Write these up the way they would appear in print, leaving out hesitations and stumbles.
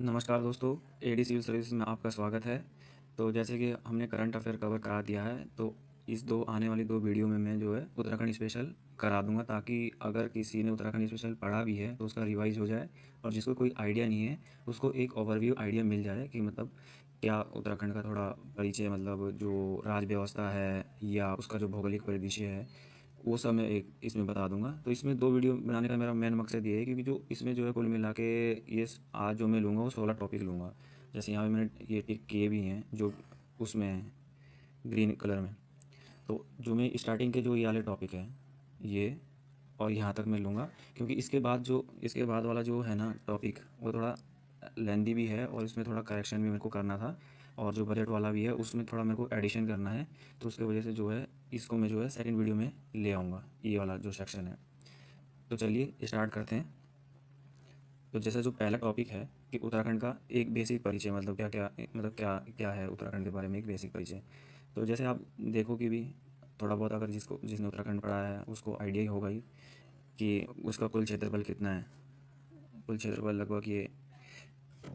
नमस्कार दोस्तों, AD civil service में आपका स्वागत है। तो जैसे कि हमने करंट अफेयर कवर करा दिया है, तो इस आने वाली 2 वीडियो में मैं जो है उत्तराखंड स्पेशल करा दूंगा, ताकि अगर किसी ने उत्तराखंड स्पेशल पढ़ा भी है तो उसका रिवाइज हो जाए, और जिसको कोई आइडिया नहीं है उसको एक ओवरव्यू आइडिया मिल जाए कि मतलब क्या उत्तराखंड का थोड़ा परिचय, मतलब जो राज व्यवस्था है या उसका जो भौगोलिक परिदृश्य है वो सब मैं एक इसमें बता दूंगा। तो इसमें 2 वीडियो बनाने का मेरा मेन मकसद ये है, क्योंकि जो इसमें जो है कुल मिला के ये आज जो मैं लूँगा वो 16 टॉपिक लूँगा। जैसे यहाँ पे मैंने ये टिक किए भी हैं जो उसमें हैं ग्रीन कलर में। तो जो मैं स्टार्टिंग के जो ये वाले टॉपिक हैं ये और यहाँ तक मैं लूँगा, क्योंकि इसके बाद वाला जो है ना टॉपिक वो थोड़ा लेंदी भी है और इसमें थोड़ा करेक्शन भी मेरे को करना था, और जो बजट वाला भी है उसमें थोड़ा मेरे को एडिशन करना है। तो उसकी वजह से जो है इसको मैं जो है सेकंड वीडियो में ले आऊँगा, ये वाला जो सेक्शन है। तो चलिए स्टार्ट करते हैं। तो जैसे जो पहला टॉपिक है कि उत्तराखंड का एक बेसिक परिचय, मतलब क्या क्या, मतलब क्या क्या है उत्तराखंड के बारे में एक बेसिक परिचय। तो जैसे आप देखो कि भी थोड़ा बहुत, अगर जिसने उत्तराखंड पढ़ा है उसको आइडिया ही होगा ही कि उसका कुल क्षेत्रफल कितना है। कुल क्षेत्रफल लगभग ये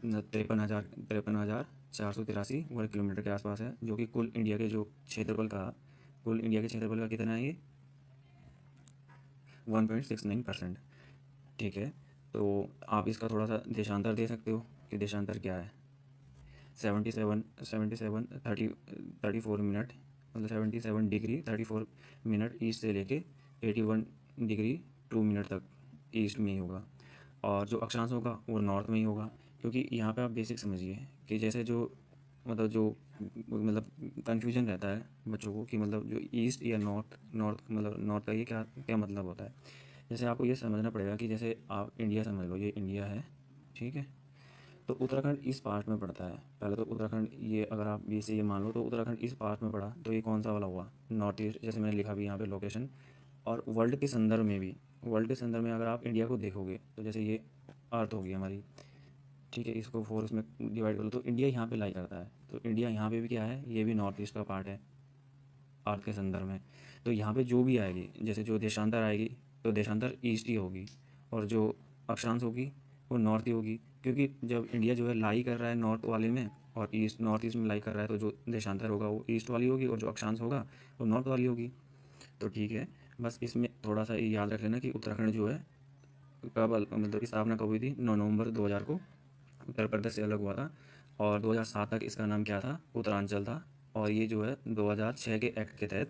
53,483 वर्ग किलोमीटर के आसपास है, जो कि कुल इंडिया के क्षेत्रफल का कितना है ये 1.69%। ठीक है। तो आप इसका थोड़ा सा देशांतर दे सकते हो कि देशांतर क्या है। 77 34 मिनट, मतलब 77 डिग्री 34 मिनट ईस्ट से लेके 81 डिग्री 2 मिनट तक ईस्ट में ही होगा। और जो अक्षांश होगा वो नॉर्थ में ही होगा, क्योंकि यहाँ पे आप बेसिक समझिए कि जैसे जो मतलब कन्फ्यूजन रहता है बच्चों को कि मतलब जो ईस्ट या नॉर्थ नॉर्थ मतलब नॉर्थ का ये क्या क्या मतलब होता है। जैसे आपको ये समझना पड़ेगा कि जैसे आप इंडिया समझ लो, ये इंडिया है, ठीक है। तो उत्तराखंड इस पार्ट में पड़ता है। पहले तो उत्तराखंड ये, अगर आप बी से ये मान लो तो उत्तराखंड इस पार्ट में पड़ा, तो ये कौन सा वाला हुआ नॉर्थ ईस्ट, जैसे मैंने लिखा भी यहाँ पे लोकेशन। और वर्ल्ड के संदर्भ में अगर आप इंडिया को देखोगे तो जैसे ये अर्थ होगी हमारी, ठीक है। इसको 4 इसमें डिवाइड कर लो तो इंडिया यहाँ पे लाई करता है। तो इंडिया यहाँ पे भी क्या है, ये भी नॉर्थ ईस्ट का पार्ट है अर्थ के संदर्भ में। तो यहाँ पे जो भी आएगी, जैसे जो देशांतर आएगी तो देशांतर ईस्ट ही होगी, और जो अक्षांश होगी वो नॉर्थ ही होगी, क्योंकि जब इंडिया जो है लाई कर रहा है नॉर्थ वाले में और नॉर्थ ईस्ट में लाई कर रहा है, तो जो देशांतर होगा वो ईस्ट वाली होगी और जो अक्षांश होगा वो नॉर्थ वाली होगी। तो ठीक है, बस इसमें थोड़ा सा ये याद रख लेना कि उत्तराखंड जो है कब मतलब स्थापना कब हुई थी, 9 नवंबर 2000 को उत्तर प्रदेश से अलग हुआ था। और 2007 तक इसका नाम क्या था, उत्तरांचल था। और ये जो है 2006 के एक्ट के तहत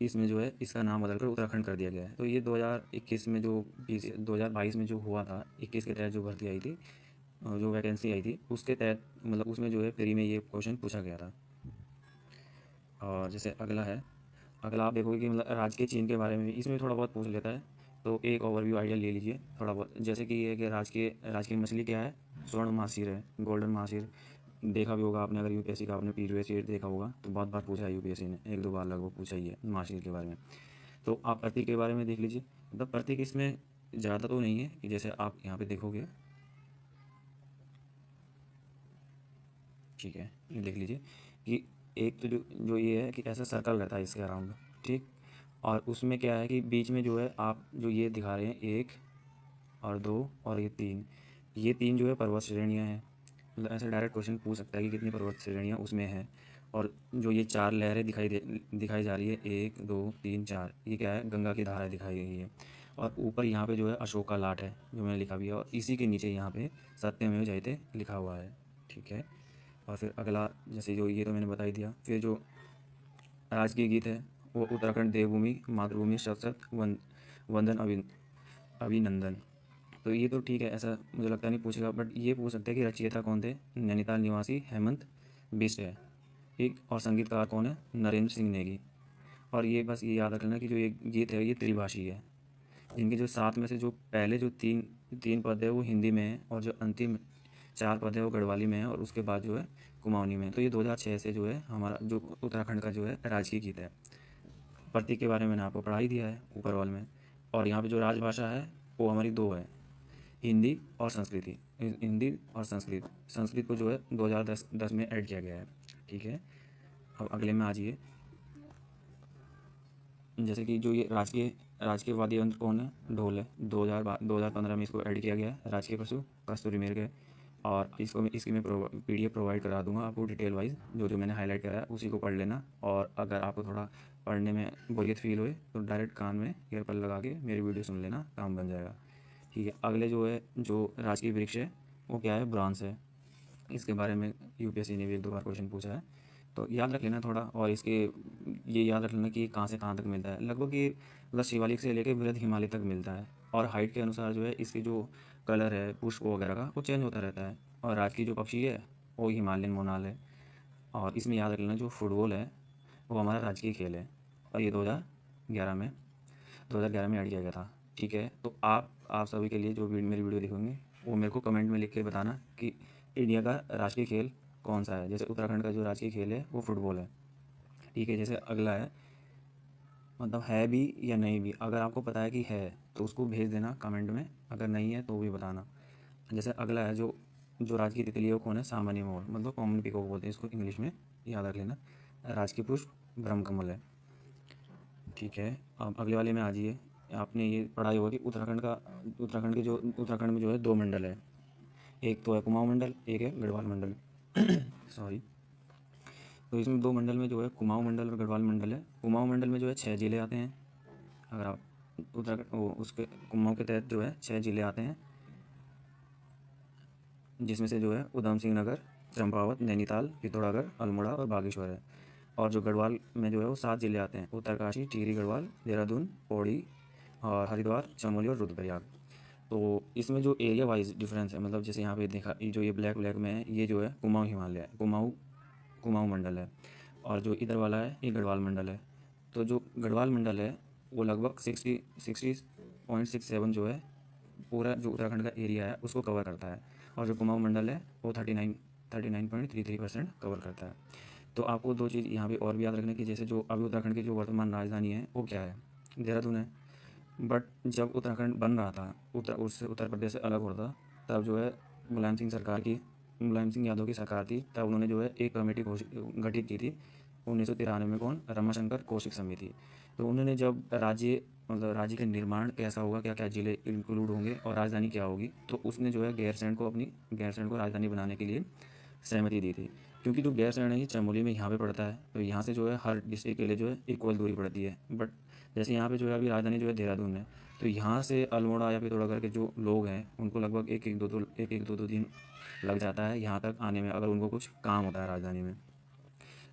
इसमें जो है इसका नाम बदलकर उत्तराखंड कर दिया गया है। तो ये 2021 में जो 2022 में जो हुआ था, 21 के तहत जो भर्ती आई थी, जो वैकेंसी आई थी उसके तहत, मतलब उसमें जो है फ्री में ये क्वेश्चन पूछा गया था। और जैसे अगला आप देखोगे कि मतलब राजकीय चिन्ह के बारे में भी इसमें थोड़ा बहुत पूछ लेता है। तो एक ओवरव्यू आइडिया ले लीजिए थोड़ा बहुत, जैसे कि ये कि राजकीय मछली क्या है, स्वर्ण महासीर है, गोल्डन महासीर। देखा भी होगा आपने, अगर यूपीएससी का आपने प्रीवियस ईयर देखा होगा तो बहुत बार पूछा है यूपीएससी ने, 1-2 बार लगभग पूछा ही है महासीर के बारे में। तो आप प्रतीक के बारे में देख लीजिए। मतलब प्रतीक इसमें ज़्यादा तो नहीं है, कि जैसे आप यहाँ पे देखोगे, ठीक है, ये देख लीजिए कि एक तो जो जो ये है कि ऐसा सर्कल रहता है इसके अराउंड, ठीक। और उसमें क्या है कि बीच में जो है आप जो ये दिखा रहे हैं 1 और 2 और ये तीन जो है पर्वत श्रेणियाँ हैं। मतलब ऐसे डायरेक्ट क्वेश्चन पूछ सकता है कि कितनी पर्वत श्रेणियाँ उसमें हैं। और जो ये 4 लहरें दिखाई जा रही है, 1 2 3 4, ये क्या है, गंगा की धारा दिखाई गई है। और ऊपर यहाँ पे जो है अशोका लाट है जो मैंने लिखा भी है, और इसी के नीचे यहाँ पे सत्यमेव जयते लिखा हुआ है, ठीक है। और फिर अगला, जैसे जो ये तो मैंने बता ही दिया। फिर जो राजकीय गीत है वो उत्तराखंड देवभूमि मातृभूमि शतशत वंदन अभिनंदन। तो ये तो ठीक है, ऐसा मुझे लगता नहीं पूछेगा, बट ये पूछ सकते हैं कि रचयिता कौन थे। नैनीताल निवासी हेमंत बिष्ट है, ठीक। और संगीतकार कौन है, नरेंद्र सिंह नेगी। और ये बस ये याद रखना कि जो ये गीत है ये त्रिभाषी है। इनके जो सात में से जो पहले जो तीन तीन पद है वो हिंदी में है, और जो अंतिम 4 पद है वो गढ़वाली में है, और उसके बाद जो है कुमाऊनी में है। तो ये 2006 से जो है हमारा जो उत्तराखंड का जो है राजकीय गीत है। प्रतीक के बारे में मैंने आपको पढ़ा ही दिया है ऊपर वाल में। और यहाँ पे जो राजभाषा है वो हमारी 2 है, हिंदी और संस्कृति। हिंदी और संस्कृत को जो है 2010 में ऐड किया गया है, ठीक है। अब अगले में आ जाइए। जैसे कि जो ये राजकीय राजकीय वाद्य यंत्र कौन है, ढोल है। 2015 में इसको ऐड किया गया है। राजकीय पशु कस्तूरी मृग है। और इसकी मैं PDF प्रोवाइड करा दूंगा आपको डिटेल वाइज, जो मैंने हाईलाइट करा है उसी को पढ़ लेना। और अगर आपको थोड़ा पढ़ने में बोरियत फील हुए तो डायरेक्ट कान में ईयरपल लगा के मेरी वीडियो सुन लेना, काम बन जाएगा। ठीक है, अगले जो है जो राजकीय वृक्ष है वो क्या है, ब्रांस है। इसके बारे में UPSC ने भी 1-2 बार क्वेश्चन पूछा है, तो याद रख लेना थोड़ा। और इसके ये याद रख लेना कि कहाँ से कहाँ तक मिलता है। लगभग ये मतलब शिवालिक से लेकर बृहद हिमालय तक मिलता है। और हाइट के अनुसार जो है इसकी जो कलर है पुष्प वगैरह का वो चेंज होता रहता है। और रात की जो पक्षी है वो हिमालयन मोनाल है। और इसमें याद रख लेना जो फुटबॉल है वो हमारा राजकीय खेल है। और ये 2011 में ऐड किया गया था। ठीक है, तो आप सभी के लिए जो मेरी वीडियो देखोगे वो मेरे को कमेंट में लिख के बताना कि इंडिया का राष्ट्रीय खेल कौन सा है। जैसे उत्तराखंड का जो राष्ट्रीय खेल है वो फुटबॉल है। ठीक है, जैसे अगला है, मतलब है भी या नहीं भी, अगर आपको पता है कि है तो उसको भेज देना कमेंट में, अगर नहीं है तो भी बताना। जैसे अगला है जो जो राज की तितली है वो कौन है, सामान्य मोर, मतलब कॉमन पीकॉक बोलते हैं इसको इंग्लिश में, याद रख लेना। राज की पुष्प ब्रह्मकमल है। ठीक है, अब अगले वाले में आ जाइए। आपने ये पढ़ा ही होगा कि उत्तराखंड में जो है 2 मंडल है। एक तो है कुमाऊं मंडल, एक है गढ़वाल मंडल। सॉरी। तो इसमें 2 मंडल में जो है कुमाऊं मंडल और गढ़वाल मंडल है। कुमाऊं मंडल में जो है 6 ज़िले आते हैं। अगर आप उत्तराखंड उसके कुमाऊं के तहत जो है 6 ज़िले आते हैं, जिसमें से जो है उधम सिंह नगर, चंपावत, नैनीताल, पिथौरागढ़, अल्मोड़ा और बागेश्वर है। और जो गढ़वाल में जो है वो 7 ज़िले आते हैं, उत्तरकाशी, टिहरी गढ़वाल, देहरादून, पौड़ी और हरिद्वार, चमोली और रुद्रप्रयाग। तो इसमें जो एरिया वाइज डिफरेंस है, मतलब जैसे यहाँ पे देखा, ये जो ये ब्लैक ब्लैक में है ये जो है कुमाऊं हिमालय है, कुमाऊं मंडल है। और जो इधर वाला है ये गढ़वाल मंडल है। तो जो गढ़वाल मंडल है वो लगभग 60.67 जो है पूरा जो उत्तराखंड का एरिया है उसको कवर करता है। और जो कुमाऊं मंडल है वो 39.33% कवर करता है। तो आपको 2 चीज़ यहाँ पे और भी याद रखने की, जैसे जो अभी उत्तराखंड की जो वर्तमान राजधानी है वो क्या है, देहरादून है। बट जब उत्तराखंड बन रहा था, उत्तर प्रदेश से अलग हो रहा था, तब जो है मुलायम सिंह यादव की सरकार थी, तब उन्होंने जो है एक कमेटी गठित की थी 1993 में। कौन, रमाशंकर कौशिक समिति। तो उन्होंने जब राज्य का निर्माण कैसा होगा, क्या क्या जिले इंक्लूड होंगे और राजधानी क्या होगी, तो उसने जो है गैरसैंण को राजधानी बनाने के लिए सहमति दी थी। क्योंकि जो गैरसैंण है ये चमोली में यहाँ पे पड़ता है, तो यहाँ से जो है हर डिस्ट्रिक्ट के लिए जो है इक्वल दूरी पड़ती है। बट जैसे यहाँ पे जो है अभी राजधानी जो है देहरादून है, तो यहाँ से अल्मोड़ा या पिथौरागढ़ के जो लोग हैं उनको लगभग एक दो दिन लग जाता है यहाँ तक आने में, अगर उनको कुछ काम होता है राजधानी में।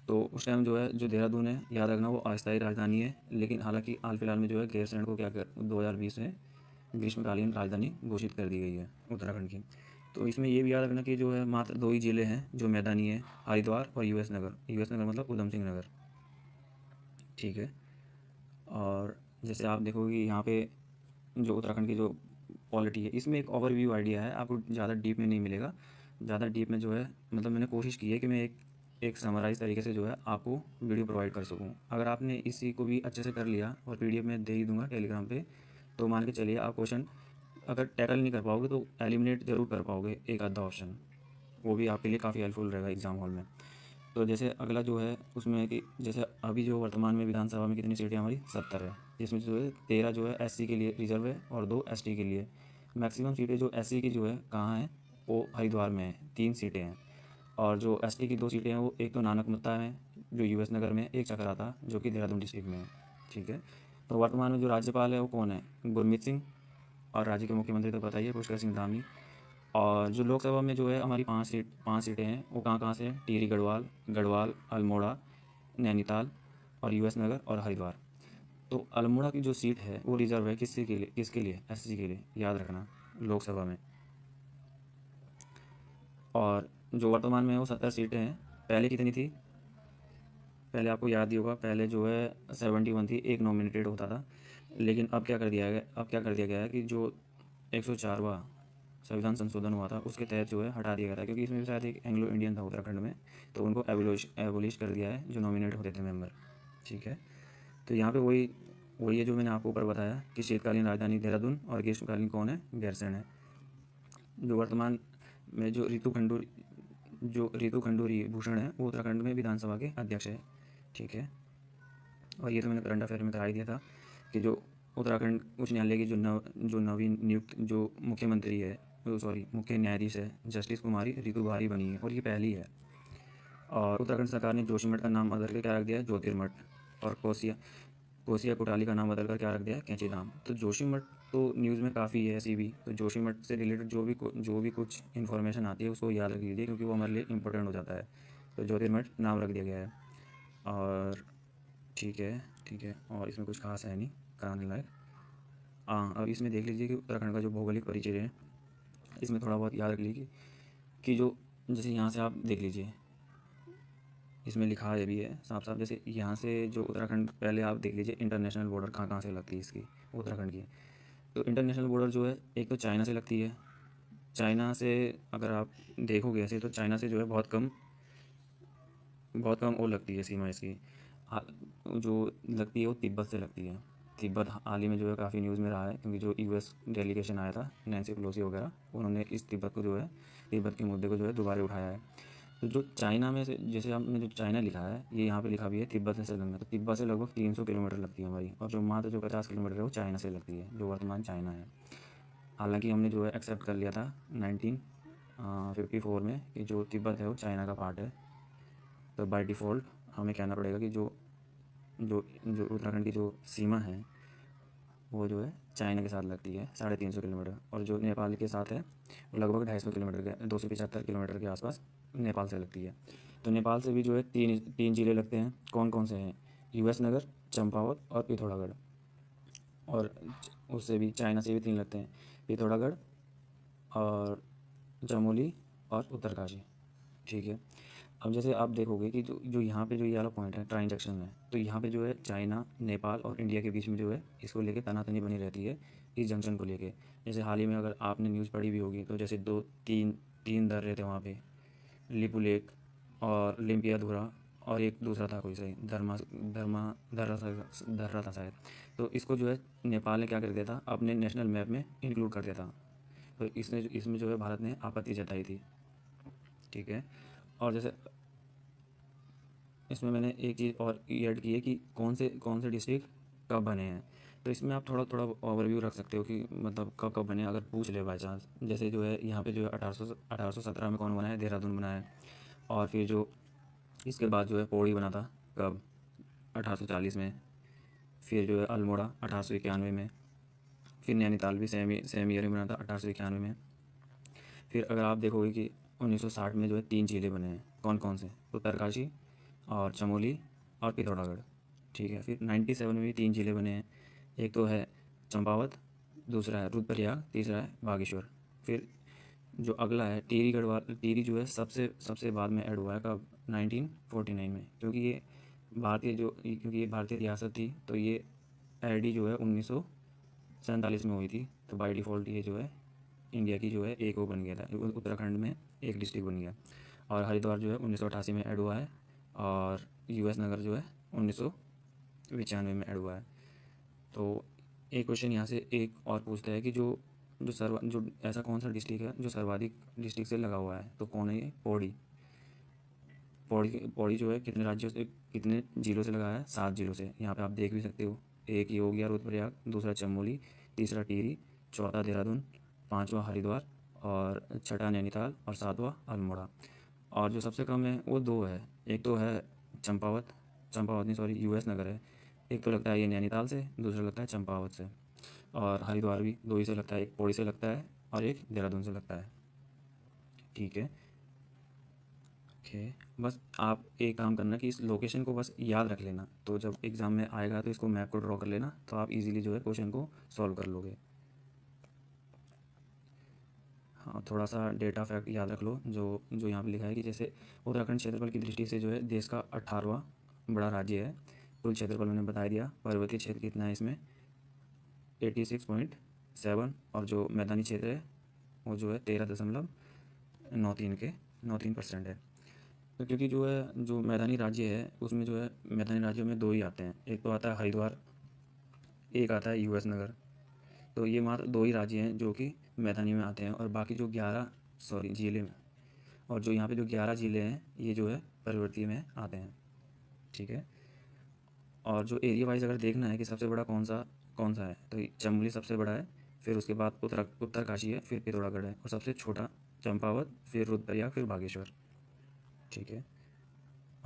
तो उस टाइम जो है जो देहरादून है, याद रखना वो अस्थायी राजधानी है। लेकिन हालांकि हाल फिलहाल में जो है गैरसैंण को 2020 में ग्रीष्मकालीन राजधानी घोषित कर दी गई है उत्तराखंड की। तो इसमें ये भी याद रखना कि जो है मात्र 2 ही ज़िले हैं जो मैदानी है, हरिद्वार और यूएस नगर मतलब उधम सिंह नगर। ठीक है, और जैसे आप देखोगे यहाँ पे जो उत्तराखंड की जो पॉलिटी है, इसमें एक ओवरव्यू आइडिया है, आपको ज़्यादा डीप में नहीं मिलेगा। ज़्यादा डीप में जो है मतलब मैंने कोशिश की है कि मैं एक समराइज़ तरीके से जो है आपको वीडियो प्रोवाइड कर सकूँ। अगर आपने इसी को भी अच्छे से कर लिया, और PDF में दे ही दूंगा टेलीग्राम पे, तो मान के चलिए आप क्वेश्चन अगर टैकल नहीं कर पाओगे तो एलिमिनेट ज़रूर कर पाओगे एक आधा ऑप्शन, वो भी आपके लिए काफ़ी हेल्पफुल रहेगा एग्ज़ाम हॉल में। तो जैसे अगला जो है उसमें है कि जैसे अभी जो वर्तमान में विधानसभा में कितनी सीटें हमारी 70 है, जिसमें जो है 13 जो है SC के लिए रिजर्व है और 2 ST के लिए। मैक्सिमम सीटें जो SC की जो है कहाँ है, वो हरिद्वार में है, 3 सीटें हैं। और जो ST की 2 सीटें हैं वो एक तो नानकमत्ता में जो US नगर में, एक चकराता जो कि देहरादून डिस्ट्रिक्ट में है। ठीक है, तो वर्तमान में जो राज्यपाल है वो कौन है, गुरमीत सिंह। और राज्य के मुख्यमंत्री तो बताइए, पुष्कर सिंह धामी। और जो लोकसभा में जो है हमारी 5 सीटें हैं, वो कहाँ कहाँ से हैं, टिहरी गढ़वाल, अल्मोड़ा, नैनीताल और US नगर और हरिद्वार। तो अल्मोड़ा की जो सीट है वो रिजर्व है किसके लिए, SC के लिए, याद रखना, लोकसभा में। और जो वर्तमान में है वो 70 सीटें हैं। पहले कितनी थी, पहले आपको याद ही होगा, पहले जो है 71 थी, एक नॉमिनेटेड होता था। लेकिन अब क्या कर दिया गया है कि जो 104वां संविधान संशोधन हुआ था उसके तहत जो है हटा दिया गया था, क्योंकि इसमें भी शायद एक एंग्लो इंडियन था उत्तराखंड में, तो उनको एबोलिश कर दिया है जो नॉमिनेट होते थे मेंबर। ठीक है, तो यहाँ पे वही वही है जो मैंने आपको ऊपर बताया कि शीतकालीन राजधानी देहरादून और ग्रीष्मकालीन कौन है, गैरसैंण है। जो वर्तमान में जो ऋतु खंडूरी भूषण है वो उत्तराखंड में विधानसभा के अध्यक्ष है। ठीक है, और ये तो मैंने करंट अफेयर में करा ही दिया था कि जो उत्तराखंड उच्च न्यायालय की जो नवीन नियुक्त जो मुख्यमंत्री है सॉरी मुख्य न्यायाधीश है जस्टिस कुमारी रितु बारी बनी है और ये पहली है। और उत्तराखंड सरकार ने जोशीमठ का नाम बदल के क्या रख दिया है, ज्योतिर्मठ। और कोसिया कोसिया कोटाली का नाम बदल कर क्या रख दिया है, कैंचीधाम। तो जोशीमठ तो न्यूज़ में काफ़ी है ऐसी भी, तो जोशीमठ से रिलेटेड जो भी कुछ इन्फॉर्मेशन आती है उसको याद रख लीजिए क्योंकि वो हमारे लिए इंपॉर्टेंट हो जाता है। तो ज्योतिर्मठ नाम रख दिया गया है। और ठीक है, ठीक है, और इसमें कुछ खास है नहीं कराने लायक। हाँ, अब इसमें देख लीजिए कि उत्तराखंड का जो भौगोलिक परिचय है इसमें थोड़ा बहुत याद रख लीजिए कि जो जैसे यहाँ से आप देख लीजिए, इसमें लिखा है भी है साफ साफ। जैसे यहाँ से जो उत्तराखंड, पहले आप देख लीजिए इंटरनेशनल बॉर्डर कहाँ कहाँ से लगती है इसकी, उत्तराखंड की। तो इंटरनेशनल बॉर्डर जो है एक तो चाइना से लगती है। चाइना से अगर आप देखोगे ऐसे तो चाइना से जो है बहुत कम वो लगती है सीमा इसकी। जो लगती है वो तिब्बत से लगती है। तिब्बत हाल ही में जो है काफ़ी न्यूज़ में रहा है क्योंकि जो यूएस डेलीगेशन आया था, नैन्सी पेलोसी वगैरह, उन्होंने इस तिब्बत को जो है, तिब्बत के मुद्दे को जो है दोबारा उठाया है। तो जो चाइना में से, जैसे आपने जो चाइना लिखा है, ये यहाँ पे लिखा भी है तिब्बत से संलग्न है। तो तिब्बत से लगभग 300 किलोमीटर लगती है हमारी, और जो मात्र जो 50 किलोमीटर है वो चाइना से लगती है, जो वर्तमान चाइना है। हालांकि हमने जो है एक्सेप्ट कर लिया था 1954 में कि जो तिब्बत है वो चाइना का पार्ट है। तो बाय डिफ़ॉल्ट हमें कहना पड़ेगा कि जो जो जो उत्तराखंड की जो सीमा है वो जो है चाइना के साथ लगती है 350 किलोमीटर, और जो नेपाल के साथ है वो लगभग 250 किलोमीटर के, 275 किलोमीटर के आसपास नेपाल से लगती है। तो नेपाल से भी जो है तीन तीन ज़िले लगते हैं। कौन कौन से हैं, यूएस नगर, चंपावत और पिथौरागढ़। और उससे भी चाइना से भी 3 लगते हैं, पिथौरागढ़ और चमोली और उत्तरकाशी। ठीक है। अब जैसे आप देखोगे कि जो जो यहाँ पे जो ये वाला पॉइंट है ट्रांजैक्शन में, तो यहाँ पे जो है चाइना, नेपाल और इंडिया के बीच में जो है इसको लेके तनातनी बनी रहती है इस जंक्शन को लेके। जैसे हाल ही में अगर आपने न्यूज़ पढ़ी भी होगी तो जैसे दो तीन तीन दर्रे थे वहाँ पे, लिपू लेक और लिम्पियाधुरा, और एक दूसरा था कोई सही धर्मा धर्मा धर्रा था शायद। तो इसको जो है नेपाल ने क्या कर दिया था, अपने नेशनल मैप में इंक्लूड कर दिया था। तो इसमें जो है भारत ने आपत्ति जताई थी। ठीक है। और जैसे इसमें मैंने एक चीज़ और ऐड की है कि कौन से डिस्ट्रिक्ट कब बने हैं। तो इसमें आप थोड़ा थोड़ा ओवरव्यू रख सकते हो कि मतलब कब कब बने, अगर पूछ ले बाई चांस। जैसे जो है यहाँ पे जो है 1817 में कौन बना है, देहरादून बना है। और फिर जो इसके बाद जो है पौड़ी बना था कब, 1840 में। फिर जो है अल्मोड़ा 1891 में। फिर नैनीताल भी सेम ईयर में बना था, 1891 में। फिर अगर आप देखोगे कि 1960 में जो है 3 जिले बने हैं, कौन कौन से, उत्तरकाशी और चमोली और पिथौरागढ़। ठीक है। फिर 97 में भी 3 जिले बने हैं, एक तो है चंपावत, दूसरा है रुद्रप्रयाग, तीसरा है बागेश्वर। फिर जो अगला है टिहरी गढ़वाल, टिहरी जो है सबसे सबसे बाद में ऐड हुआ है कब, 1949 में, क्योंकि ये भारतीय रियासत थी तो ये ऐड ही जो है 1947 में हुई थी। तो बाय डिफ़ॉल्ट ये जो है इंडिया की जो है एक वो बन गया था, उत्तराखंड में एक डिस्ट्रिक्ट बन गया। और हरिद्वार जो है 1988 में ऐड हुआ है, और यूएस नगर जो है 1995 में ऐड हुआ है। तो एक क्वेश्चन यहाँ से एक और पूछता है कि जो ऐसा कौन सा डिस्ट्रिक्ट है जो सर्वाधिक डिस्ट्रिक्ट से लगा हुआ है, तो कौन है ये, पौड़ी। पौड़ी जो है कितने राज्यों से, कितने जिलों से लगा है, 7 जिलों से। यहाँ पे आप देख भी सकते हो, एक ये हो गया रुद्रप्रयाग, दूसरा चमोली, तीसरा टिहरी, चौथा देहरादून, पांचवा हरिद्वार, और छठा नैनीताल, और सातवां अल्मोड़ा। और जो सबसे कम है वो 2 है, एक तो है चंपावत, चंपावत नहीं सॉरी यूएस नगर है। एक तो लगता है ये नैनीताल से, दूसरा लगता है चंपावत से। और हरिद्वार भी 2 ही से लगता है, एक पौड़ी से लगता है और एक देहरादून से लगता है। ठीक है। ओके। बस आप एक काम करना कि इस लोकेशन को बस याद रख लेना, तो जब एग्ज़ाम में आएगा तो इसको मैप को ड्रॉ कर लेना, तो आप इजीली जो है क्वेश्चन को सॉल्व कर लोगे। हाँ, थोड़ा सा डेटा फैक्ट याद रख लो, जो जो यहाँ पे लिखा है कि जैसे उत्तराखंड क्षेत्रफल की दृष्टि से जो है देश का 18वां बड़ा राज्य है। कुल क्षेत्रफल मैंने बता दिया। पर्वतीय क्षेत्र कितना है इसमें, 86.7, और जो मैदानी क्षेत्र है वो जो है 13.93% है। तो क्योंकि जो है जो मैदानी राज्य है उसमें जो है मैदानी राज्यों में 2 ही आते हैं, एक तो आता है हरिद्वार, एक आता है यूएस नगर। तो ये मात्र 2 ही राज्य हैं जो कि मैदानी में आते हैं, और बाकी जो 11 सॉरी जिले में, और जो यहाँ पे जो 11 जिले हैं ये जो है पर्वतीय में आते हैं। ठीक है। और जो एरिया वाइज अगर देखना है कि सबसे बड़ा कौन सा है, तो चमोली सबसे बड़ा है, फिर उसके बाद उत्तरकाशी है, फिर पिथौरागढ़ है, और सबसे छोटा चंपावत, फिर रुद्रप्रयाग, फिर बागेश्वर। ठीक है,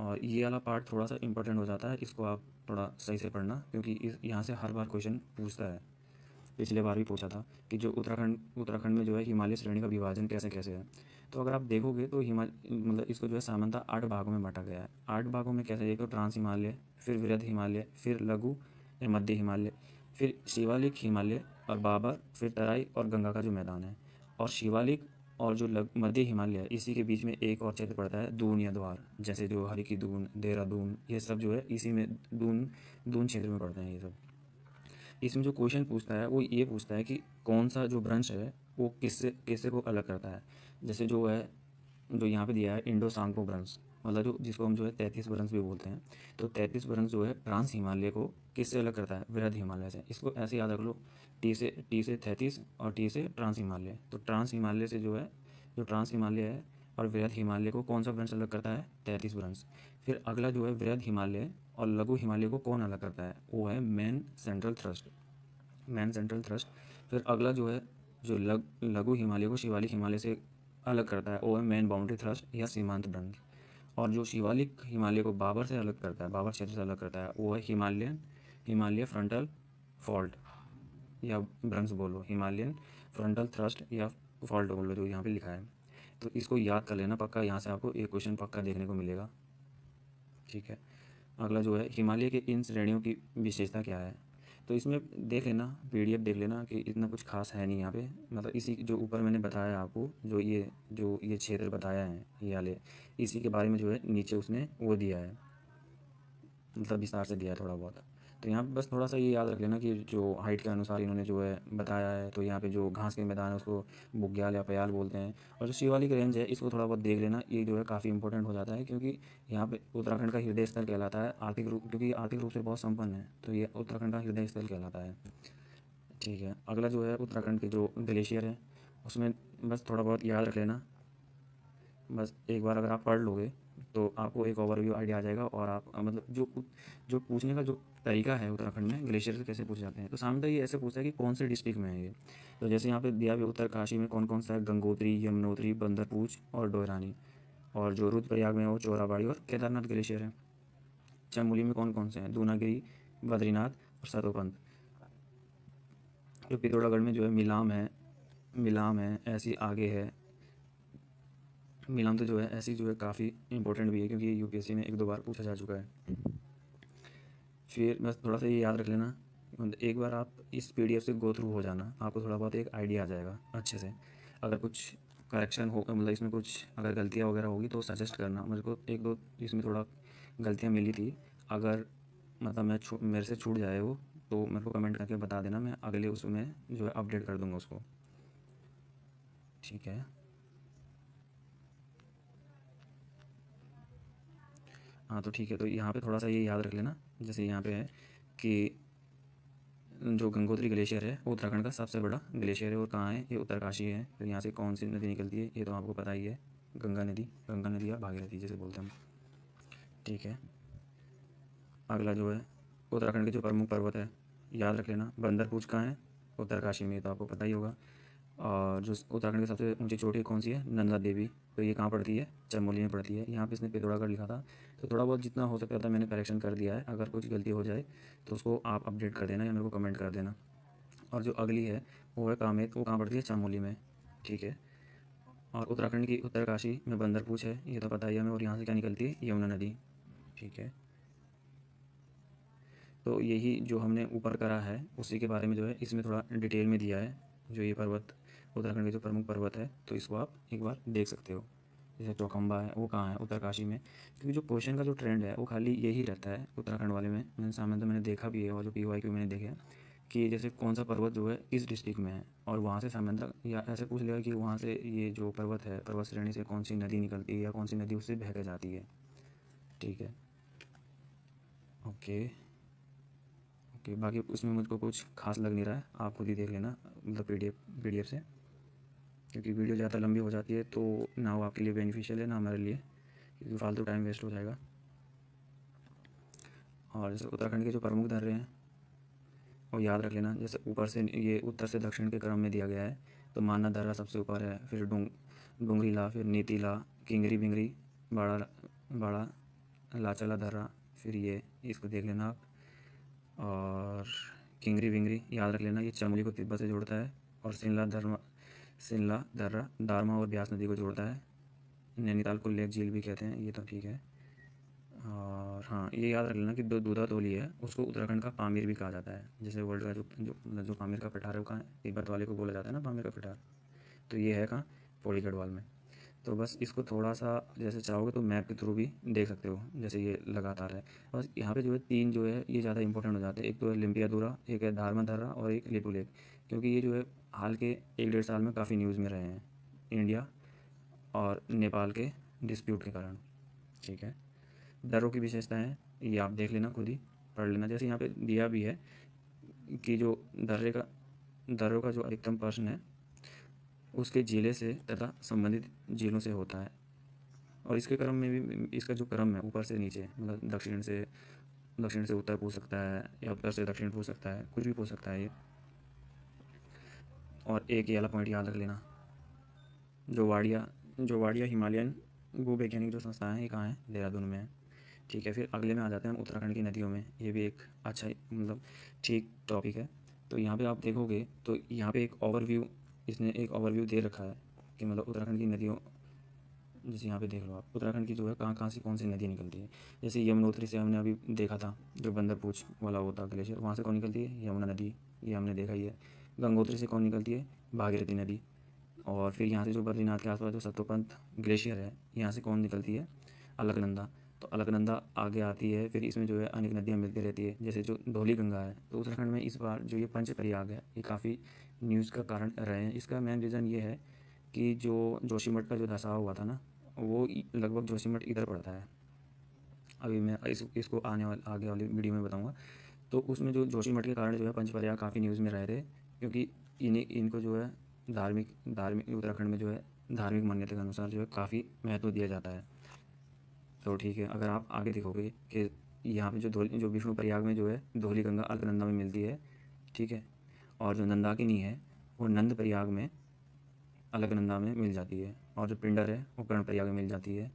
और ये वाला पार्ट थोड़ा सा इंपॉर्टेंट हो जाता है, इसको आप थोड़ा सही से पढ़ना, क्योंकि इस यहाँ से हर बार क्वेश्चन पूछता है। पिछले बार भी पूछा था कि जो उत्तराखंड में जो है हिमालय श्रेणी का विभाजन कैसे कैसे है। तो अगर आप देखोगे तो मतलब इसको जो है सामान्यतः 8 भागों में बांटा गया है। 8 भागों में कैसे, एक तो ट्रांस हिमालय, फिर वृहद हिमालय, फिर लघु या मध्य हिमालय, फिर शिवालिक हिमालय और बाबर, फिर तराई और गंगा का जो मैदान है। और शिवालिक और जो मध्य हिमालय है, इसी के बीच में एक और क्षेत्र पड़ता है दून या द्वार, जैसे जो हरी की दून, देहरादून, ये सब जो है इसी में दून दून क्षेत्र में पड़ते हैं ये सब। इसमें जो क्वेश्चन पूछता है वो ये पूछता है कि कौन सा जो ब्रंश है वो किससे किससे को अलग करता है। जैसे जो है, जो यहाँ पे दिया है इंडो सांगपो ब्रंश, मतलब जो जिसको हम जो है 33 ब्रंश भी बोलते हैं। तो 33 ब्रंश जो है ट्रांस हिमालय को किससे अलग करता है, वृहद हिमालय से। इसको ऐसे याद रख लो, टी से 33 और टी से ट्रांस हिमालय। तो ट्रांस हिमालय से जो है, जो ट्रांस हिमालय है और वृहद हिमालय को कौन सा ब्रंश अलग करता है, 33 ब्रंश। फिर अगला जो है वृहद हिमालय और लघु हिमालय को कौन अलग करता है, वो है main central thrust, man central thrust. फिर अगला जो है, जो लघु हिमालय को शिवालिक हिमालय से अलग करता है, वो है मेन बाउंड्री थ्रस्ट या सीमांत ब्रंश। और जो शिवालिक हिमालय को बाबर से अलग करता है, बाबर क्षेत्र से अलग करता है, वो है हिमालय फ्रंटल फॉल्ट या ब्रंश बोलो, हिमालयन फ्रंटल थ्रस्ट या फॉल्ट बोलो, जो यहाँ पे लिखा है। तो इसको याद कर लेना पक्का, यहाँ से आपको एक क्वेश्चन पक्का देखने को मिलेगा। ठीक है, अगला जो है हिमालय के इन श्रेणियों की विशेषता क्या है। तो इसमें देख लेना, पीडीएफ देख लेना कि इतना कुछ खास है नहीं यहाँ पे। मतलब इसी जो ऊपर मैंने बताया आपको, जो ये क्षेत्र बताया है ये वाले, इसी के बारे में जो है नीचे उसने वो दिया है, मतलब विस्तार से दिया है थोड़ा बहुत। तो यहाँ पे बस थोड़ा सा ये याद रख लेना कि जो हाइट के अनुसार इन्होंने जो है बताया है। तो यहाँ पे जो घास के मैदान है उसको बुग्याल या पयाल बोलते हैं। और जो शिवालिक रेंज है इसको थोड़ा बहुत देख लेना, ये जो है काफ़ी इंपॉर्टेंट हो जाता है, क्योंकि यहाँ पे उत्तराखंड का हृदय स्थल कहलाता है आर्थिक रूप, क्योंकि आर्थिक रूप से बहुत संपन्न है, तो ये उत्तराखंड का हृदय स्थल कहलाता है। ठीक है, अगला जो है उत्तराखंड के जो ग्लेशियर है उसमें बस थोड़ा बहुत याद रख लेना। बस एक बार अगर आप पढ़ लोगे तो आपको एक ओवरव्यू आइडिया आ जाएगा, और आप मतलब जो पूछने का जो तरीका है उत्तराखंड में ग्लेशियर से कैसे पूछे जाते हैं। तो सामने ये ऐसे पूछता है कि कौन से डिस्ट्रिक्ट में है ये। तो जैसे यहाँ पे दिया हुआ उत्तरकाशी में कौन कौन सा है, गंगोत्री, यमुनोत्री, बंदरपूछ और डोरानी। और जो रुद्रप्रयाग में है वो चोराबाड़ी और केदारनाथ ग्लेशियर है। चमोली में कौन कौन से हैं, दूनागिरी, बद्रीनाथ और सतोपंथ। जो पिथौरागढ़ में जो है मिलाम है ऐसी आगे है। मिलाम तो जो है ऐसी जो है काफ़ी इंपॉर्टेंट भी है, क्योंकि ये यूपीएससी में 1-2 बार पूछा जा चुका है। फिर बस थोड़ा सा ये याद रख लेना, मतलब एक बार आप इस पीडीएफ से गो थ्रू हो जाना, आपको थोड़ा बहुत एक आइडिया आ जाएगा अच्छे से। अगर कुछ करेक्शन हो, मतलब इसमें कुछ अगर गलतियाँ वगैरह होगी तो सजेस्ट करना मेरे को। 1-2 इसमें थोड़ा गलतियाँ मिली थी, अगर मतलब मेरे से छूट जाए वो, तो मेरे को कमेंट करके बता देना, मैं अगले उसमें जो है अपडेट कर दूँगा उसको। ठीक है, हाँ तो ठीक है, तो यहाँ पे थोड़ा सा ये याद रख लेना। जैसे यहाँ पे है कि जो गंगोत्री ग्लेशियर है वो उत्तराखंड का सबसे बड़ा ग्लेशियर है, और कहाँ है, ये उत्तरकाशी है। फिर यहाँ से कौन सी नदी निकलती है, ये तो आपको पता ही है, गंगा नदी या भागीरथी जैसे बोलते हैं हम। ठीक है, अगला जो है उत्तराखंड के जो प्रमुख पर्वत है याद रख लेना। बंदरपूछ कहाँ है, उत्तरकाशी में, ये तो आपको पता ही होगा। और जो उत्तराखंड की सबसे ऊंची चोटी कौन सी है, नंदा देवी, तो ये कहाँ पड़ती है, चमोली में पड़ती है। यहाँ पे इसने पिथौरागढ़ लिखा था, तो थोड़ा बहुत जितना हो सकता था मैंने करेक्शन कर दिया है। अगर कुछ गलती हो जाए तो उसको आप अपडेट कर देना या मेरे को कमेंट कर देना। और जो अगली है वो है कामेत, वो कहाँ पड़ती है, चमोली में। ठीक है, और उत्तराखंड की उत्तरकाशी में बंदरपूछ है, ये तो पता ही है हमें। और यहाँ से क्या निकलती है, यमुना नदी। ठीक है, तो यही जो हमने ऊपर करा है उसी के बारे में जो है इसमें थोड़ा डिटेल में दिया है। जो ये पर्वत उत्तराखंड के जो प्रमुख पर्वत है, तो इसको आप एक बार देख सकते हो। जैसे चौखंबा है वो कहाँ है, उत्तरकाशी में। क्योंकि जो क्वेश्चन का जो ट्रेंड है वो खाली यही रहता है उत्तराखंड वाले में, मैंने सामने तो मैंने देखा भी है, और जो PYQ मैंने देखा है कि जैसे कौन सा पर्वत जो है इस डिस्ट्रिक्ट में है, और वहाँ से सामान्यतः या ऐसे पूछ लेगा कि वहाँ से ये जो पर्वत है, पर्वत श्रेणी से कौन सी नदी निकलती है या कौन सी नदी उससे बह के जाती है। ठीक है, ओके ओके, बाकी उसमें मुझको कुछ खास लग नहीं रहा है, आप खुद ही देख लेना, मतलब पीडीएफ से। क्योंकि वीडियो ज़्यादा लंबी हो जाती है तो ना वो आपके लिए बेनिफिशियल है ना हमारे लिए, क्योंकि फालतू टाइम वेस्ट हो जाएगा। और जैसे उत्तराखंड के जो प्रमुख दर्रे हैं, और याद रख लेना, जैसे ऊपर से ये उत्तर से दक्षिण के क्रम में दिया गया है, तो माना दर्रा सबसे ऊपर है, फिर डूंगरीला, फिर नीतीला, किंगरी बिंगरी, बड़ा बड़ा लाचला दर्रा, फिर ये इसको देख लेना आप। और किंगरी बिंगरी याद रख लेना, ये चमोली को तिब्बत से जोड़ता है। और सिनला दर्रा दारमा और ब्यास नदी को जोड़ता है। नैनीताल को लेक झील भी कहते हैं, ये तो ठीक है। और हाँ, ये याद रख लेना कि जो दूधा तोली है उसको उत्तराखंड का पामीर भी कहा जाता है। जैसे वर्ल्ड का जो पामीर का पठार है वो कहाँ है, तिब्बत वाले को बोला जाता है ना पामीर का पठार, तो ये है कहाँ, पौड़ी गढ़वाल में। तो बस इसको थोड़ा सा जैसे चाहोगे तो मैप के थ्रू भी देख सकते हो, जैसे ये लगातार है। बस यहाँ पे जो है तीन जो है ये ज़्यादा इंपॉर्टेंट हो जाते हैं, एक तो है लिम्पियादुरा, एक है धारमा दर्रा और एक लिपू लेक, क्योंकि ये जो है हाल के 1-1.5 साल में काफ़ी न्यूज़ में रहे हैं, इंडिया और नेपाल के डिस्प्यूट के कारण। ठीक है, दरों की विशेषताएं ये आप देख लेना, खुद ही पढ़ लेना। जैसे यहाँ पे दिया भी है कि जो दरों का जो अधिकतम प्रश्न है उसके जिले से तथा संबंधित जिलों से होता है। और इसके क्रम में भी, इसका जो क्रम है ऊपर से नीचे, मतलब दक्षिण से उत्तर पूछ सकता है या उत्तर से दक्षिण पूछ सकता है, कुछ भी पूछ सकता है ये। और एक ये वाला पॉइंट याद रख लेना, जो वाडिया हिमालयन भूवैज्ञानिक जो संस्थाएं हैं ये कहाँ है, देहरादून में है। ठीक है, फिर अगले में आ जाते हैं हम उत्तराखंड की नदियों में। ये भी एक अच्छा मतलब ठीक टॉपिक है। तो यहाँ पे आप देखोगे तो यहाँ पे एक ओवरव्यू, इसने एक ओवरव्यू दे रखा है कि मतलब उत्तराखंड की नदियों, जैसे यहाँ पे देख लो आप, उत्तराखंड की जो है कहाँ कहाँ से कौन सी नदी निकलती है। जैसे यमुनोत्री से हमने अभी देखा था, जो बंदरपूछ वाला होता ग्लेशियर, वहाँ से कौन निकलती है, यमुना नदी, ये हमने देखा ही है। गंगोत्री से कौन निकलती है, भागीरथी नदी। और फिर यहाँ से जो बद्रीनाथ के आसपास जो सतोपंथ ग्लेशियर है, यहाँ से कौन निकलती है, अलकनंदा। तो अलकनंदा आगे आती है, फिर इसमें जो है अनेक नदियाँ मिलती रहती है, जैसे जो धौली गंगा है। तो उत्तराखंड में इस बार जो ये पंच प्रयाग है ये काफ़ी न्यूज़ का कारण रहे हैं। इसका मेन रीज़न ये है कि जो जोशीमठ का जो धसाव हुआ था ना, वो लगभग जोशीमठ इधर पड़ता है। अभी मैं इसको आगे वाली वीडियो में बताऊंगा। तो उसमें जो जोशीमठ के कारण जो है पंचपर्या काफ़ी न्यूज़ में रहे थे, क्योंकि इनको जो है धार्मिक धार्मिक उत्तराखंड में जो है धार्मिक मान्यता के अनुसार जो है काफ़ी महत्व दिया जाता है। तो ठीक है, अगर आप आगे देखोगे कि यहाँ पे जो विष्णु प्रयाग में जो है धौली गंगा अलकनंदा में मिलती है। ठीक है, और जो नंदाकिनी है वो नंद प्रयाग में अलकनंदा में मिल जाती है। और जो पिंडर है वो कर्ण प्रयाग में मिल जाती है।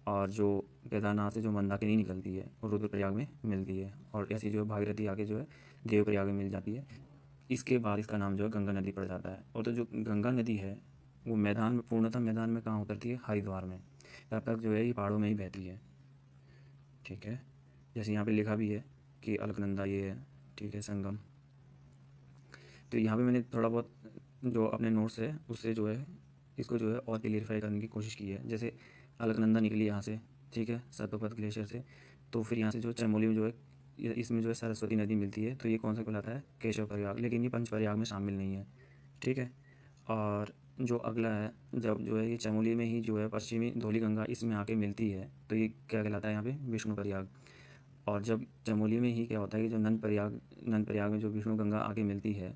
और जो केदारनाथ से जो मंदाकिनी निकलती है वो रुद्रप्रयाग में मिलती है। और ऐसी जो भागीरथी आके जो है देवप्रयाग में मिल जाती है। इसके बाद इसका नाम जो है गंगा नदी पड़ जाता है। और तो जो गंगा नदी है वो मैदान में, पूर्णतः मैदान में कहाँ उतरती है, हरिद्वार में। तब तक जो है ये पहाड़ों में ही बहती है। ठीक है, जैसे यहाँ पे लिखा भी है कि अलकनंदा ये है। ठीक है, संगम। तो यहाँ पे मैंने थोड़ा बहुत जो अपने नोट्स है उससे जो है इसको जो है और क्लियरिफाई करने की कोशिश की है। जैसे अलकनंदा निकली यहाँ से, ठीक है, सतोपथ ग्लेशियर से। तो फिर यहाँ से जो चमोली में जो है इसमें जो है सरस्वती नदी मिलती है, तो ये कौन सा कहलाता है, केशव प्रयाग। लेकिन ये पंच प्रयाग में शामिल नहीं है। ठीक है, और जो अगला है, जब जो है ये चमोली में ही जो है पश्चिमी धौली गंगा इसमें आके मिलती है, तो ये क्या कहलाता है यहाँ पे, विष्णु प्रयाग। और जब चमोली में ही क्या होता है कि जो नंद प्रयाग में जो विष्णु गंगा आके मिलती है,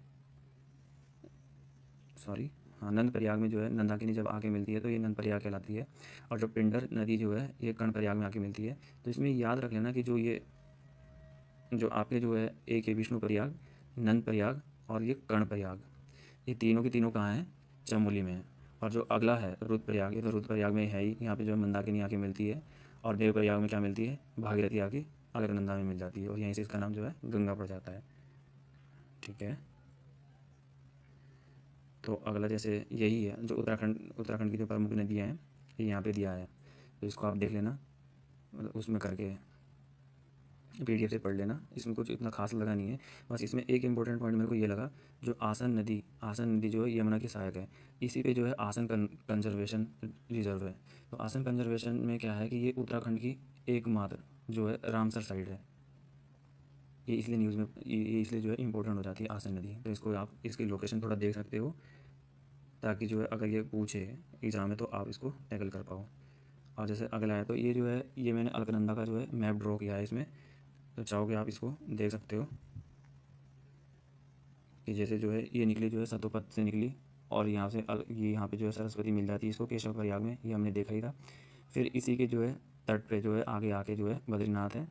सॉरी, हाँ, नंद प्रयाग में जो है नंदाकिनी जब आके मिलती है तो ये नंद प्रयाग कहलाती है। और जो पिंडर नदी जो है ये कर्ण प्रयाग में आके मिलती है। तो इसमें याद रख लेना कि जो आपके जो है एक है विष्णु प्रयाग, नंद प्रयाग और ये कर्ण प्रयाग, ये तीनों की तीनों कहाँ हैं, चमोली में है। और जो अगला है रुद्रप्रयाग, ये तो रुद्रप्रयाग में है ही, यहाँ पे जो है मंदाकिनी आके मिलती है। और देवप्रयाग में क्या मिलती है, भागीरथी आके अलकनंदा में मिल जाती है, और यहीं से इसका नाम जो है गंगा पड़ जाता है। ठीक है, तो अगला जैसे यही है, जो उत्तराखंड की जो प्रमुख नदियाँ हैं ये यहाँ पे दिया है, तो इसको आप देख लेना, मतलब उसमें करके पीडीएफ से पढ़ लेना। इसमें कुछ इतना खास लगा नहीं है। बस इसमें एक इम्पोर्टेंट पॉइंट मेरे को ये लगा, जो आसन नदी जो है यमुना की सहायक है, इसी पे जो है आसन कंजर्वेशन रिजर्व है। तो आसन कंजर्वेशन में क्या है कि ये उत्तराखंड की एकमात्र जो है रामसर साइड है। ये इसलिए न्यूज़ में ये इसलिए जो है इम्पोर्टेंट हो जाती है आसन नदी। तो इसको आप इसकी लोकेशन थोड़ा देख सकते हो, ताकि जो है अगर ये पूछे एग्ज़ाम में तो आप इसको टैकल कर पाओ। और जैसे अगला है, तो ये जो है ये मैंने अलकनंदा का जो है मैप ड्रॉ किया है इसमें, तो चाहोगे आप इसको देख सकते हो कि जैसे जो है ये निकली जो है सतोपथ से निकली, और यहाँ से ये यहाँ पे जो है सरस्वती मिल जाती है इसको केशव प्रयाग में, ये हमने देखा ही था। फिर इसी के जो है तट पे जो है आगे आके जो है बद्रीनाथ है,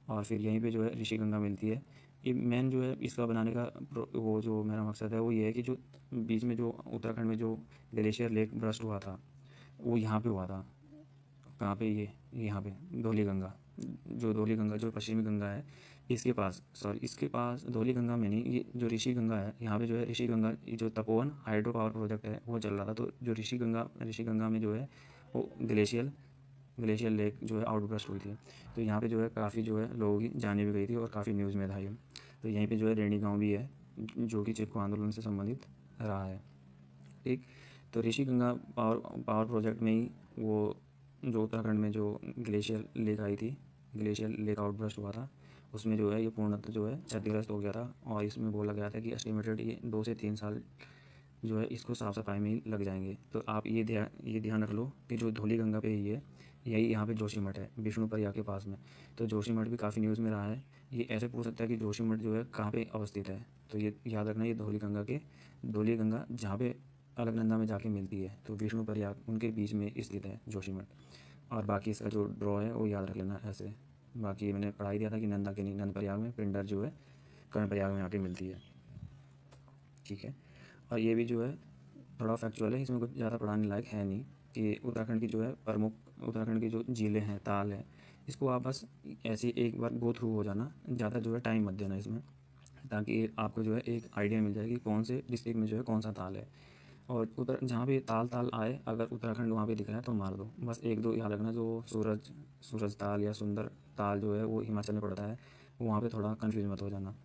और फिर यहीं पे जो है ऋषि गंगा मिलती है। ये मेन जो है इसका बनाने का वो जो मेरा मकसद है वो ये है कि जो बीच में जो उत्तराखंड में जो ग्लेशियर लेक ब्रस्ट हुआ था वो यहाँ पे हुआ था। कहाँ पे? ये यहाँ पे धौली गंगा, जो धौली गंगा जो पश्चिमी गंगा है इसके पास, सॉरी इसके पास धौली गंगा में नहीं, ये जो ऋषि गंगा है यहाँ पे जो है ऋषि गंगा, ये जो तपोवन हाइड्रो पावर प्रोजेक्ट है वो चल रहा था। तो जो ऋषि गंगा में जो है वो ग्लेशियर लेक जो है आउटब्रस्ट हुई थी। तो यहाँ पे जो है काफ़ी जो है लोगों की जाने भी गई थी और काफ़ी न्यूज़ में था ये। तो यहीं पे जो है रेणी गांव भी है जो कि चिपको आंदोलन से संबंधित रहा है। ठीक। तो Rishi Ganga power power project में ही वो जो उत्तराखंड में जो ग्लेशियर लेक आई थी, ग्लेशियर लेक आउटब्रस्ट हुआ था, उसमें जो है ये पूर्णतः जो है क्षतिग्रस्त हो गया था। और इसमें बोला गया था कि एस्टिमेटेड ये 2 से 3 साल जो है इसको साफ़ सफाई में ही लग जाएंगे। तो आप ये ध्यान रख लो कि जो धौली गंगा पे ही है, यही यहाँ पे जोशीमठ है विष्णु प्रयाग के पास में। तो जोशीमठ भी काफ़ी न्यूज़ में रहा है। ये ऐसे पूछ सकता है कि जोशीमठ जो है कहाँ पे अवस्थित है, तो ये याद रखना, ये धौली गंगा जहाँ पे अलकनंदा में जाके मिलती है, तो विष्णु प्रयाग उनके बीच में स्थित है जोशीमठ। और बाकी इसका जो ड्रॉ है वो याद रख लेना ऐसे। बाकी मैंने पढ़ाई दिया था कि नंदा के नहीं, नंद प्रयाग में, पिंडर जो है कर्ण प्रयाग में आके मिलती है। ठीक है। और ये भी जो है थोड़ा फैक्चुअल है, इसमें कुछ ज़्यादा पढ़ाने लायक है नहीं। कि उत्तराखंड की जो है प्रमुख, उत्तराखंड की जो झीलें हैं, ताल है, इसको आप बस ऐसे ही एक बार गो थ्रू हो जाना, ज़्यादा जो है टाइम मत देना इसमें, ताकि आपको जो है एक आइडिया मिल जाए कि कौन से डिस्ट्रिक्ट में जो है कौन सा ताल है। और उत्तर जहाँ भी ताल ताल आए, अगर उत्तराखंड वहाँ पे दिख रहा है तो मार दो। बस एक दो याद रखना, जो सूरज ताल या सुंदर ताल जो है वो हिमाचल में पड़ता है, वहाँ पे थोड़ा कन्फ्यूज मत हो जाना।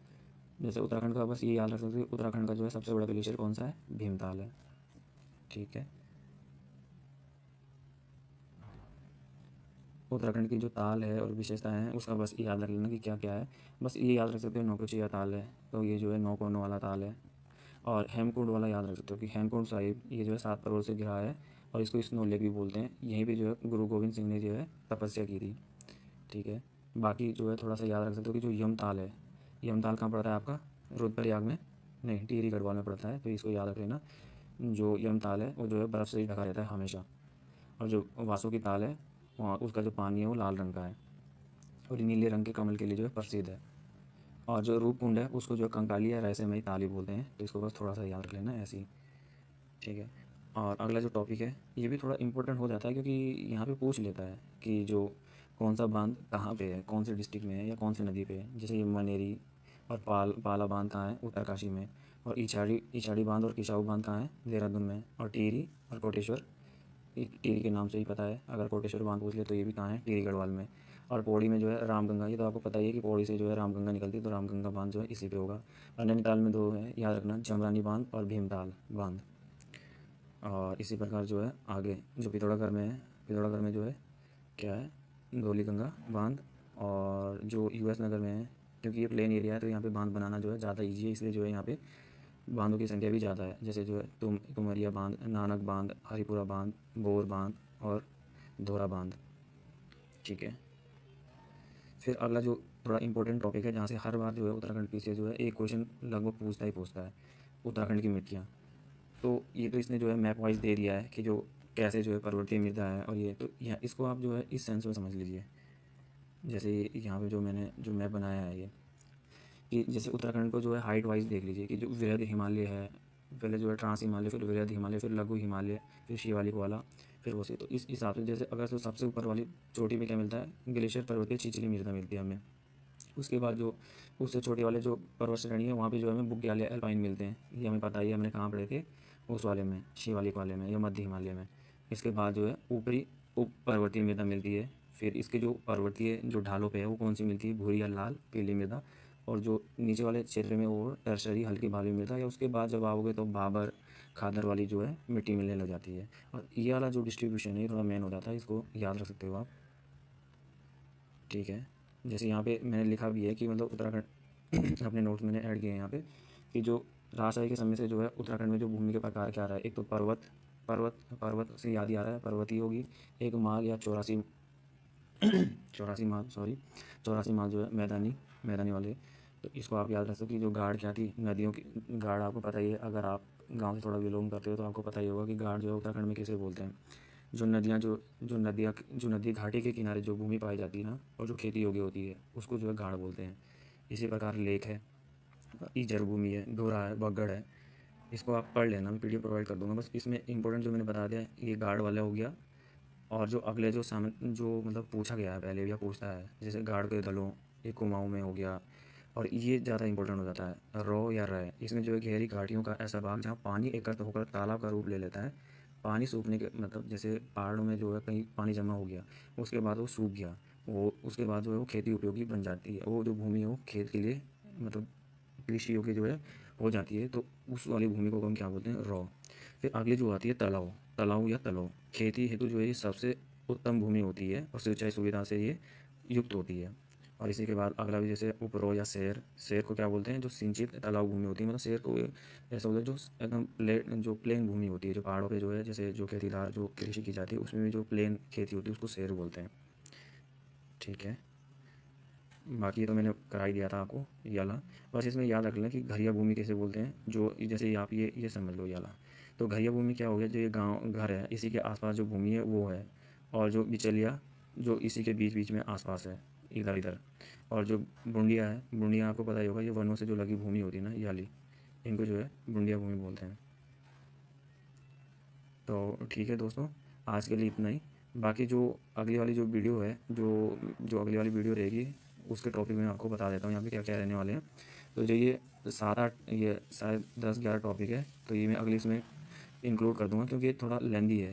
जैसे उत्तराखंड का बस ये याद रख सकते हो, उत्तराखंड का जो है सबसे बड़ा ग्लेशियर कौन सा है? भीमताल है। ठीक है। उत्तराखंड की जो ताल है और विशेषताएं हैं उसका बस याद रख लेना कि क्या क्या है। बस ये याद रख सकते हो, नौकुचिया ताल है तो ये जो है 9 कोनों वाला ताल है। और हेमकुंड वाला याद रख सकते हो कि हेमकुंड साहिब ये जो है 7 करोड़ से घिरा है, और इसको स्नो लेक भी बोलते हैं। यहीं पे जो है गुरु गोविंद सिंह ने जो है तपस्या की थी। ठीक है। बाकी जो है थोड़ा सा याद रख सकते हो कि जो यमताल है, यमताल कहाँ पड़ता है आपका? रुद्रप्रयाग में नहीं, टिहरी गढ़वाल में पड़ता है, तो इसको याद रख लेना। जो यमताल है वो जो है बर्फ़ से ही ढका रहता है हमेशा। और जो वासुकी ताल है वहाँ उसका जो पानी है वो लाल रंग का है, और नीले रंग के कमल के लिए जो है प्रसिद्ध है। और जो रूप कुंड है उसको जो है कंकाली या रहस्यमयी ताल ही बोलते हैं, तो इसको बस थोड़ा सा याद रख लेना ऐसे ही। ठीक है। और अगला जो टॉपिक है ये भी थोड़ा इम्पोर्टेंट हो जाता है, क्योंकि यहाँ पे पूछ लेता है कि जो कौन सा बांध कहाँ पे है, कौन से डिस्ट्रिक्ट में है या कौन सी नदी पे है। जैसे ये मनेरी और पाला बांध कहाँ है? उत्तरकाशी में। और इछाड़ी बांध और किसाऊ बांध कहाँ है? देहरादून में। और टिहरी और कोटेश्वर, टिहरी के नाम से ही पता है, अगर कोटेश्वर बांध पूछ ले तो ये भी कहाँ है? टिहरी गढ़वाल में। और पौड़ी में जो है रामगंगा, ये तो आपको पता ही है कि पौड़ी से जो है रामगंगा निकलती है, तो रामगंगा बांध जो है इसी पे होगा। और नैनीताल में दो है, याद रखना, जमरानी बांध और भीमताल बांध। और इसी प्रकार जो है आगे जो पिथौरागढ़ में है, पिथौरागढ़ में जो है क्या है? धौलीगंगा बांध। और जो यूएस नगर में है, क्योंकि ये प्लेन एरिया है तो यहाँ पे बांध बनाना जो है ज़्यादा ईजी है, इसलिए जो है यहाँ पे बांधों की संख्या भी ज़्यादा है। जैसे जो है तुमरिया बांध, नानक बांध, हरिपुरा बांध, बोर बांध और धोरा बांध। ठीक है। फिर अगला जो थोड़ा इंपॉर्टेंट टॉपिक है, जहाँ से हर बार जो है उत्तराखंड पीछे जो है एक क्वेश्चन लगभग पूछता ही पूछता है, उत्तराखंड की मिट्टियाँ। तो ये तो इसने जो है मैप वाइज दे दिया है कि जो कैसे जो है पर्वतीय मृदा है, और ये तो यहाँ इसको आप जो है इस सेंस में समझ लीजिए। जैसे यहाँ पे जो मैंने जो मैप बनाया है ये, कि जैसे उत्तराखंड को जो है हाइट वाइज देख लीजिए कि जो वृहद हिमालय है, पहले जो है ट्रांस हिमालय, फिर वृहद हिमालय, फिर लघु हिमालय, फिर शिवालिक वाला, फिर वो से। तो इस हिसाब से जैसे अगर तो सबसे ऊपर वाली चोटी में क्या मिलता है? ग्लेशियर पर्वतीय छिछली मृदा मिलती है हमें। उसके बाद जो उससे छोटे वाले जो पर्वत श्रेणी है वहाँ पे जो हमें बुग्याल या अल्पाइन मिलते हैं, ये हमें पता ही है, हमने कहाँ पढ़े थे, उस वाले में, शिवालिक वाले में या मध्य हिमालय में। इसके बाद जो है ऊपरी उप पर्वतीय मृदा मिलती है। फिर इसके जो पर्वतीय जो ढालों पे है वो कौन सी मिलती है? भूरी या लाल पीली मृदा। और जो नीचे वाले क्षेत्र में वो टर्शरी हल्की बालुई मृदा, या उसके बाद जब आओगे तो बाबर खादर वाली जो है मिट्टी मिलने लग जाती है। और ये वाला जो डिस्ट्रीब्यूशन है ये थोड़ा मेन हो जाता है, इसको याद रख सकते हो आप। ठीक है। जैसे यहाँ पे मैंने लिखा भी है कि मतलब उत्तराखंड अपने नोट्स मैंने ऐड किए हैं यहाँ पे, कि जो राजशाही के समय से जो है उत्तराखंड में जो भूमि के प्रकार क्या रहा है। एक तो पर्वत से याद ही आ रहा है, पर्वतीय होगी। एक माल या 84 माल, सॉरी 84 माल जो है मैदानी वाले। तो इसको आप याद रख सकते हो कि जो गाढ़ क्या थी, नदियों की गाढ़ आपको पता ही है, अगर आप गांव से थोड़ा बिलोंग करते हो तो आपको पता ही होगा कि गाढ़ जो है उत्तराखंड में किसे बोलते हैं। जो नदी घाटी के किनारे जो भूमि पाई जाती है ना, और जो खेती योग्य होती है उसको जो है गाढ़ बोलते हैं। इसी प्रकार लेक है, ईजर भूमि है, धोरा है, बगड़ है। इसको आप पढ़ लेना, मैं पीडीएफ प्रोवाइड कर दूंगा। बस इसमें इंपॉर्टेंट जो मैंने बता दिया है, ये गार्ड वाला हो गया। और जो अगले जो सामने जो मतलब पूछा गया है पहले या पूछता है, जैसे गार्ड के दलों, ये कुमाऊं में हो गया। और ये ज़्यादा इंपॉर्टेंट हो जाता है, रो या रय। इसमें जो है गहरी घाटियों का ऐसा भाग जहाँ पानी एकत्र होकर तालाब का रूप ले लेता है। पानी सूखने के मतलब जैसे पहाड़ों में जो है कहीं पानी जमा हो गया, उसके बाद वो सूख गया, वो उसके बाद जो है वो खेती उपयोगी बन जाती है। वो जो भूमि है वो खेत के लिए मतलब कृषि योग्य जो है हो जाती है। तो उस वाली भूमि को हम क्या बोलते हैं, रॉ। फिर अगली जो आती है तलाव, तलाव या तलाव। खेती हेतु जो है ये सबसे उत्तम भूमि होती है और सिंचाई सुविधा से ये युक्त होती है। और इसी के बाद अगला भी जैसे उपरो या शहर। शहर को क्या बोलते हैं, जो सिंचित तालाब भूमि होती है। मतलब शहर को ऐसा होता है जो एकदम जो प्लेन भूमि होती है, जो पहाड़ों पे जो है जैसे जो खेतीदार जो कृषि की जाती है उसमें भी जो प्लेन खेती होती है उसको शहर बोलते हैं। ठीक है, बाकी ये तो मैंने करा ही दिया था आपको, ये वाला। बस इसमें याद रख लें कि घरिया भूमि कैसे बोलते हैं, जो जैसे आप ये समझ लो ये वाला। तो घरिया भूमि क्या हो गया, जो ये गांव घर है इसी के आसपास जो भूमि है वो है। और जो बिचलिया जो इसी के बीच बीच में आसपास है, इधर इधर। और जो बुंडिया है, बुंडिया आपको पता ही होगा, ये वनों से जो लगी भूमि होती है ना, ये वाली, इनको जो है बुंडिया भूमि बोलते हैं। तो ठीक है दोस्तों, आज के लिए इतना ही। बाकी जो अगली वाली जो वीडियो है, जो अगली वाली वीडियो रहेगी, उसके टॉपिक में आपको बता देता हूँ यहाँ पे क्या क्या रहने वाले हैं। तो जो ये 7-8, ये शायद 10-11 टॉपिक है, तो ये मैं अगली इसमें इंक्लूड कर दूँगा क्योंकि ये थोड़ा लेंदी है।